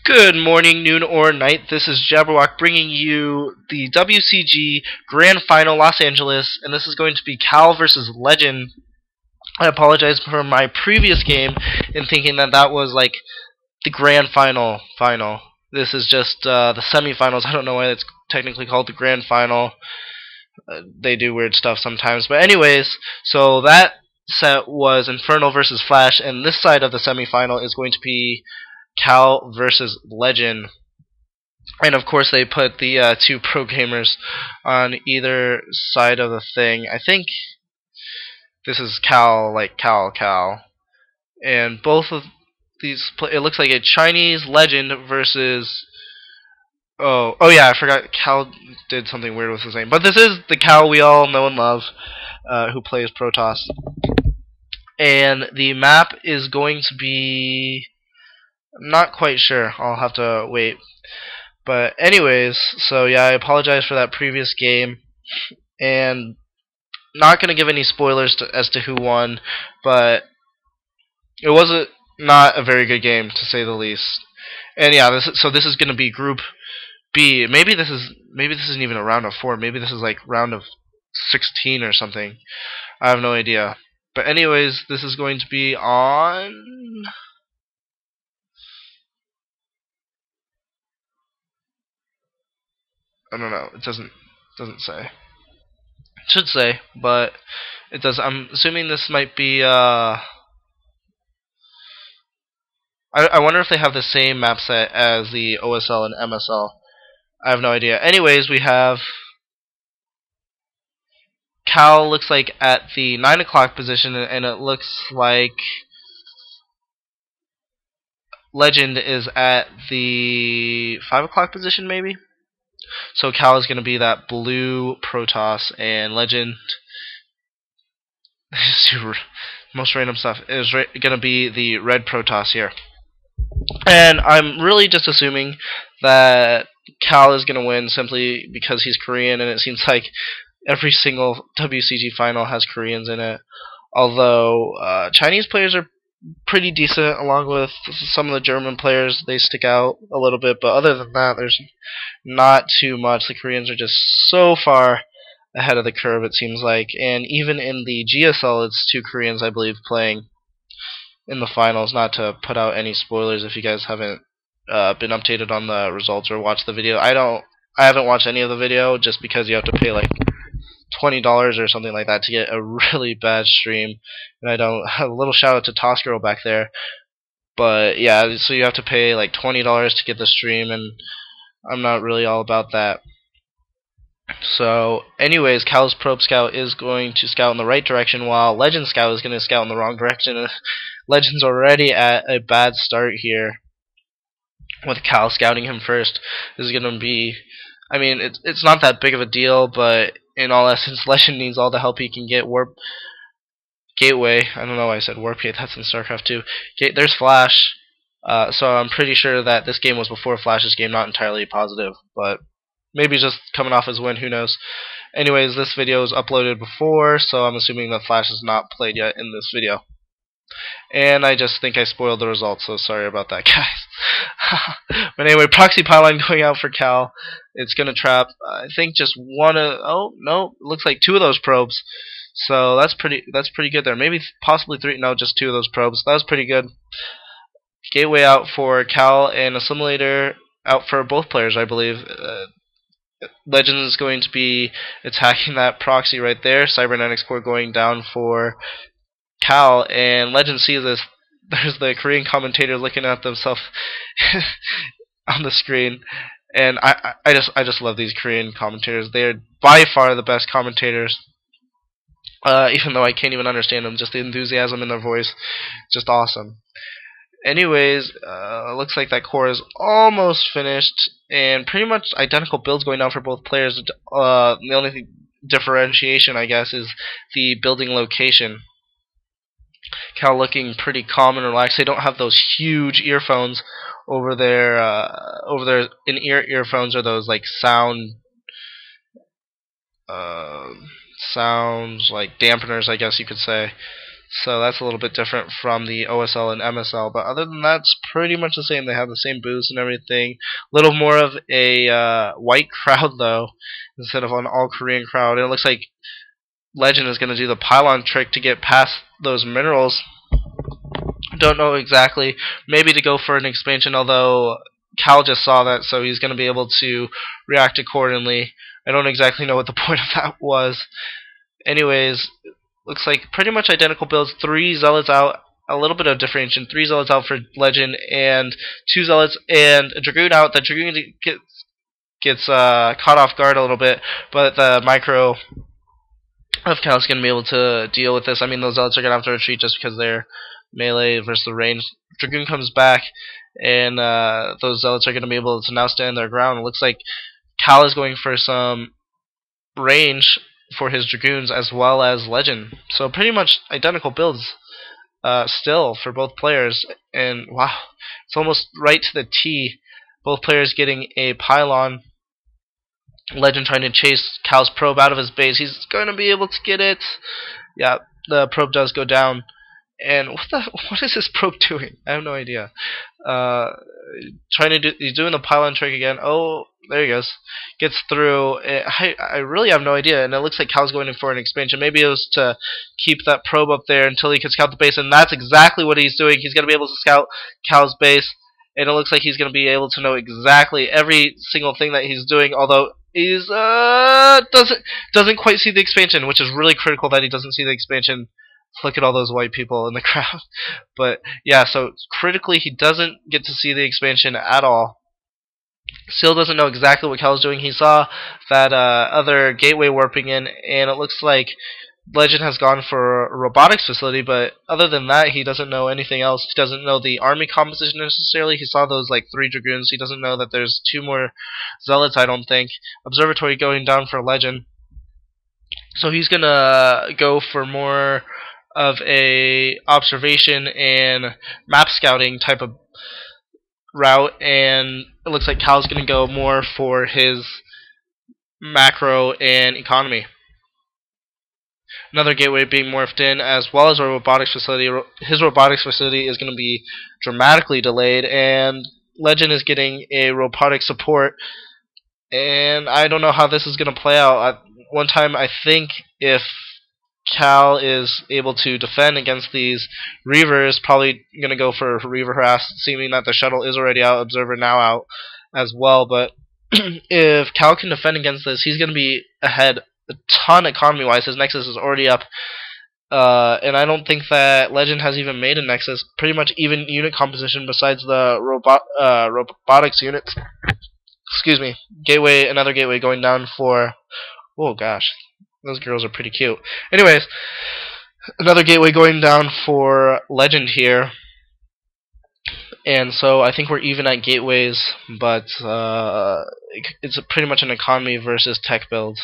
Good morning, noon, or night. This is Jabberwock bringing you the WCG Grand Final Los Angeles, and this is going to be Cal versus Legend. I apologize for my previous game in thinking that that was like the Grand Final. This is just the semifinals. I don't know why it's technically called the Grand Final. They do weird stuff sometimes. But anyways, so that set was Inferno versus Flash, and this side of the semifinal is going to be Cal versus Legend. And of course they put the two pro gamers on either side of the thing. I think this is Cal, like Cal. And both of these, it looks like a Chinese Legend versus... Oh yeah, I forgot Cal did something weird with his name. But this is the Cal we all know and love, who plays Protoss. And the map is going to be... I'm not quite sure. I'll have to wait. But anyways, so yeah, I apologize for that previous game. And not going to give any spoilers as to who won, but it was not a very good game, to say the least. And yeah, this is going to be Group B. Maybe this isn't even a round of 4. Maybe this is like round of 16 or something. I have no idea. But anyways, this is going to be on... I don't know. It doesn't say. It should say, but it does. I'm assuming this might be. I wonder if they have the same map set as the OSL and MSL. I have no idea. Anyways, we have Cal looks like at the 9 o'clock position, and it looks like Legend is at the 5 o'clock position, maybe. So Cal is going to be that blue Protoss, and Legend, most random stuff, is going to be the red Protoss here. And I'm really just assuming that Cal is going to win simply because he's Korean, and it seems like every single WCG final has Koreans in it. Although Chinese players are pretty decent, along with some of the German players. They stick out a little bit, but other than that, there's not too much. The Koreans are just so far ahead of the curve, it seems like. And even in the GSL, it's 2 Koreans, I believe, playing in the finals. Not to put out any spoilers if you guys haven't been updated on the results or watched the video. I haven't watched any of the video, just because you have to pay like $20 or something like that to get a really bad stream. And I don't... A little shout out to Toss Girl back there. But yeah, so you have to pay like $20 to get the stream, and I'm not really all about that. So anyways, Cal's Probe Scout is going to scout in the right direction, while Legend Scout is going to scout in the wrong direction. Legend's already at a bad start here, with Cal scouting him first. This is going to be... I mean, it's not that big of a deal, but in all essence, Legend needs all the help he can get. Warp Gateway. I don't know why I said Warp Gate. That's in StarCraft 2. There's Flash. So I'm pretty sure that this game was before Flash's game. Not entirely positive, but maybe just coming off his win. Who knows? Anyways, this video was uploaded before, so I'm assuming that Flash is not played yet in this video. And I just think I spoiled the results, so sorry about that, guys. But anyway, proxy pylon going out for Cal. It's going to trap, I think, just one of... Oh, no, it looks like 2 of those probes. So that's pretty good there. Maybe possibly 3. No, just 2 of those probes. That was pretty good. Gateway out for Cal, and Assimilator out for both players, I believe. Legend is going to be attacking that proxy right there. Cybernetics Core going down for Cal, and Legend sees this. There's the Korean commentator looking at themselves on the screen, and I just love these Korean commentators. They are by far the best commentators. Even though I can't even understand them, just the enthusiasm in their voice, just awesome. Anyways, looks like that core is almost finished, and pretty much identical builds going down for both players. The only differentiation, I guess, is the building location. Cal looking pretty calm and relaxed. They don't have those huge earphones over their in-ear earphones, or those like sounds like dampeners, I guess you could say. So that's a little bit different from the OSL and MSL. But other than that, it's pretty much the same. They have the same booths and everything. A little more of a white crowd, though, instead of an all-Korean crowd. And it looks like Legend is going to do the pylon trick to get past those minerals. Don't know exactly. Maybe to go for an expansion, although Cal just saw that, so he's going to be able to react accordingly. I don't exactly know what the point of that was. Anyways, looks like pretty much identical builds. 3 Zealots out, a little bit of differentiation. 3 Zealots out for Legend, and 2 Zealots and a Dragoon out. The Dragoon gets caught off guard a little bit, but the micro of Cal is going to be able to deal with this. I mean, those Zealots are going to have to retreat just because they're melee versus the range. Dragoon comes back, and those Zealots are going to be able to now stand their ground. It looks like Cal is going for some range for his Dragoons as well as Legend. So pretty much identical builds still for both players. And wow, it's almost right to the T. Both players getting a pylon. Legend trying to chase Cal's probe out of his base. He's going to be able to get it. Yeah, the probe does go down. And what is this probe doing? I have no idea. He's doing the pylon trick again. Oh, there he goes. Gets through. I really have no idea. And it looks like Cal's going in for an expansion. Maybe it was to keep that probe up there until he can scout the base. And that's exactly what he's doing. He's going to be able to scout Cal's base. And it looks like he's going to be able to know exactly every single thing that he's doing. Although he's doesn't quite see the expansion, which is really critical that he doesn't see the expansion. Look at all those white people in the crowd. But yeah, so critically he doesn't get to see the expansion at all. Still doesn't know exactly what Cal's doing. He saw that other gateway warping in, and it looks like Legend has gone for a robotics facility, but other than that, he doesn't know anything else. He doesn't know the army composition necessarily. He saw those like 3 Dragoons. He doesn't know that there's 2 more Zealots, I don't think. Observatory going down for Legend. So he's gonna go for more of a observation and map scouting type of route, and it looks like Cal's going to go more for his macro and economy. Another gateway being morphed in, as well as a robotics facility. His robotics facility is going to be dramatically delayed, and Legend is getting a robotic support, and I don't know how this is going to play out. At one time, I think if Cal is able to defend against these Reavers, probably going to go for Reaver harass, seeming that the shuttle is already out, Observer now out as well. But if Cal can defend against this, he's going to be ahead a ton economy-wise. His Nexus is already up, and I don't think that Legend has even made a Nexus. Pretty much even unit composition besides the robotics units. Excuse me. Gateway, another gateway going down for... Oh gosh. Those girls are pretty cute. Anyways, another gateway going down for Legend here. And so I think we're even at gateways, but it's pretty much an economy versus tech build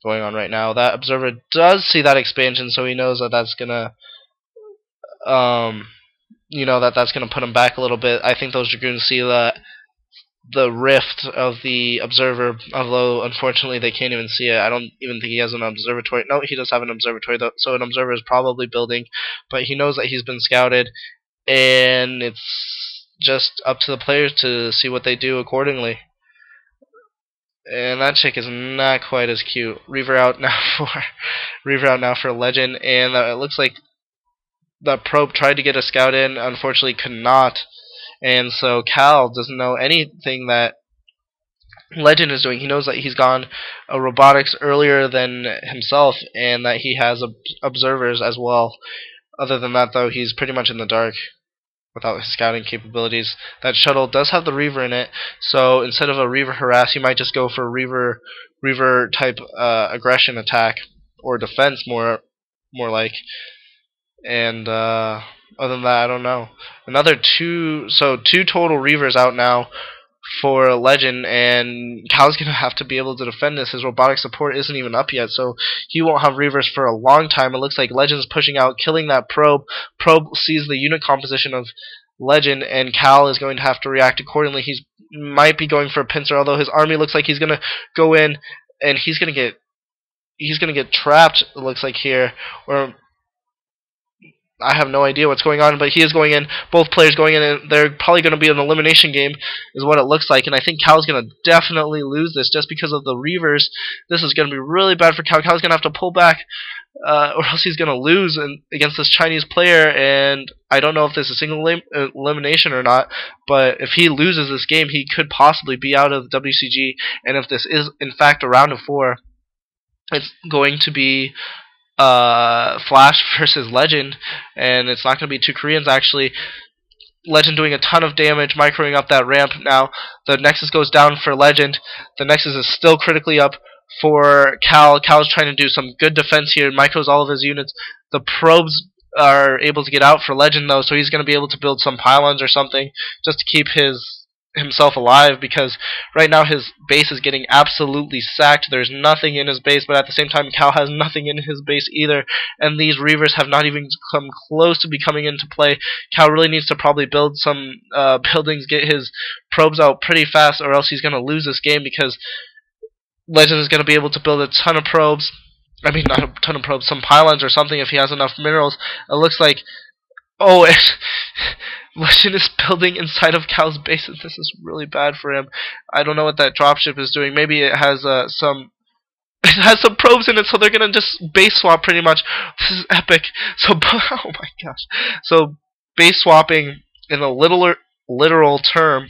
going on right now. That Observer does see that expansion, so he knows that that's gonna that's gonna put him back a little bit. I think those Dragoons see the rift of the Observer, although unfortunately they can't even see it. I don't even think he has an observatory. No, he does have an observatory, though, so an Observer is probably building, but he knows that he's been scouted, and it's just up to the players to see what they do accordingly. And that chick is not quite as cute. Reaver out now for Legend, and it looks like the probe tried to get a scout in, unfortunately could not. And so Cal doesn't know anything that Legend is doing. He knows that he's gone robotics earlier than himself, and that he has observers as well. Other than that, though, he's pretty much in the dark without his scouting capabilities. That shuttle does have the Reaver in it, so instead of a Reaver harass, he might just go for Reaver type aggression attack or defense, more like. And other than that, I don't know. Two total Reavers out now for Legend, and Cal's going to have to be able to defend this. His robotic support isn't even up yet, so he won't have Reavers for a long time. It looks like Legend's pushing out, killing that probe. Probe sees the unit composition of Legend, and Cal is going to have to react accordingly. He might be going for a pincer, although his army looks like he's going to go in, and he's going to get trapped, it looks like here, or I have no idea what's going on, but he is going in. Both players going in, and they're probably going to be an elimination game, is what it looks like. And I think Cal's going to definitely lose this just because of the Reavers. This is going to be really bad for Cal. Cal's going to have to pull back, or else he's going to lose against this Chinese player. And I don't know if this is a single elimination or not, but if he loses this game, he could possibly be out of the WCG. And if this is, in fact, a round of 4, it's going to be Flash versus Legend, and it's not going to be 2 Koreans actually. Legend doing a ton of damage, microing up that ramp. Now the Nexus goes down for Legend. The Nexus is still critically up for Cal. Cal's trying to do some good defense here, micros all of his units. The probes are able to get out for Legend though, so he's going to be able to build some pylons or something just to keep himself alive, because right now his base is getting absolutely sacked. There's nothing in his base, but at the same time Cal has nothing in his base either, and these Reavers have not even come close to becoming into play. Cal really needs to probably build some buildings, get his probes out pretty fast, or else he's going to lose this game, because Legend is going to be able to build a ton of probes. I mean, not a ton of probes, some pylons or something if he has enough minerals. It looks like, oh, Legend is building inside of Cal's base, and this is really bad for him. I don't know what that dropship is doing. Maybe it has some probes in it, so they're gonna just base swap pretty much. This is epic. So, oh my gosh. So base swapping in a literal term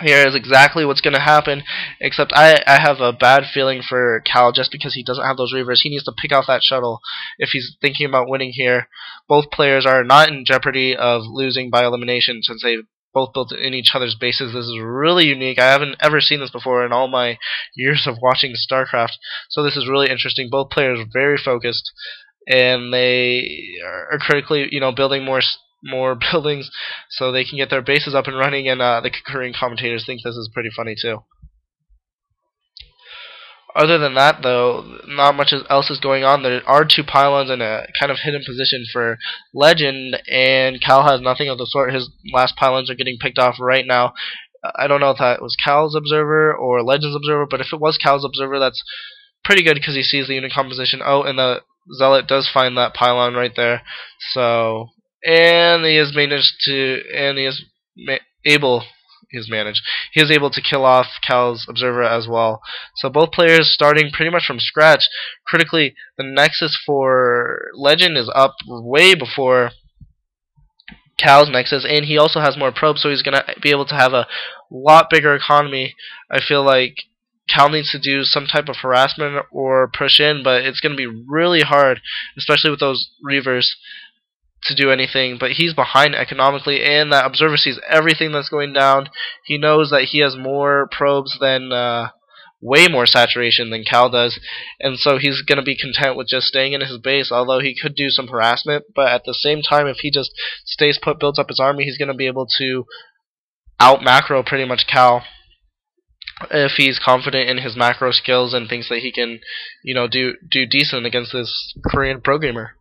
here is exactly what's going to happen, except I have a bad feeling for Cal just because he doesn't have those Reavers. He needs to pick out that shuttle if he's thinking about winning here. Both players are not in jeopardy of losing by elimination since they've both built in each other's bases. This is really unique. I haven't ever seen this before in all my years of watching StarCraft, so this is really interesting. Both players are very focused, and they are critically, building more buildings so they can get their bases up and running, and the Korean commentators think this is pretty funny too. Other than that, though, not much else is going on. There are 2 pylons in a kind of hidden position for Legend, and Cal has nothing of the sort. His last pylons are getting picked off right now. I don't know if that was Cal's observer or Legend's observer, but if it was Cal's observer, that's pretty good because he sees the unit composition. Oh, and the Zealot does find that pylon right there. So, and he is able to kill off Cal's observer as well. So both players starting pretty much from scratch. Critically, the Nexus for Legend is up way before Cal's Nexus, and he also has more probes, so he's going to be able to have a lot bigger economy. I feel like Cal needs to do some type of harassment or push in, but it's going to be really hard, especially with those Reavers, to do anything. But he's behind economically, and that observer sees everything that's going down. He knows that he has more probes than way more saturation than Cal does, and so he's going to be content with just staying in his base, although he could do some harassment. But at the same time, if he just stays put, builds up his army, he's going to be able to out macro pretty much Cal if he's confident in his macro skills and thinks that he can, do decent against this Korean pro gamer.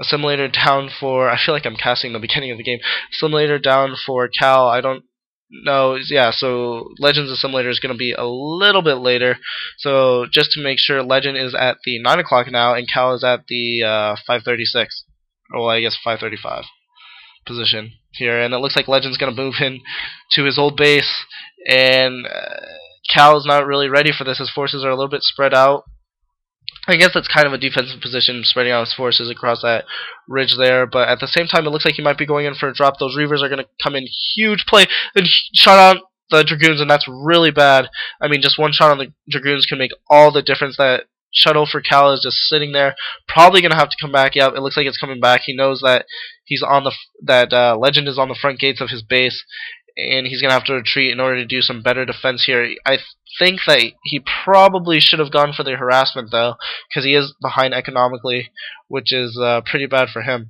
Assimilator down for, I feel like I'm casting the beginning of the game. Assimilator down for Cal, I don't know, yeah, so Legend's Assimilator is going to be a little bit later. So just to make sure, Legend is at the 9 o'clock now, and Cal is at the 5:36, well, I guess 5:35 position here. And it looks like Legend's going to move in to his old base, and Cal's not really ready for this. His forces are a little bit spread out. I guess that's kind of a defensive position, spreading out his forces across that ridge there, but at the same time it looks like he might be going in for a drop. Those Reavers are going to come in, huge play, and shot out the Dragoons, and that's really bad. I mean, just one shot on the Dragoons can make all the difference. That shuttle for Cal is just sitting there, probably going to have to come back. Yeah, it looks like it's coming back. He knows that he's on Legend is on the front gates of his base, and he's going to have to retreat in order to do some better defense here. I think that he probably should have gone for the harassment, though, because he is behind economically, which is pretty bad for him.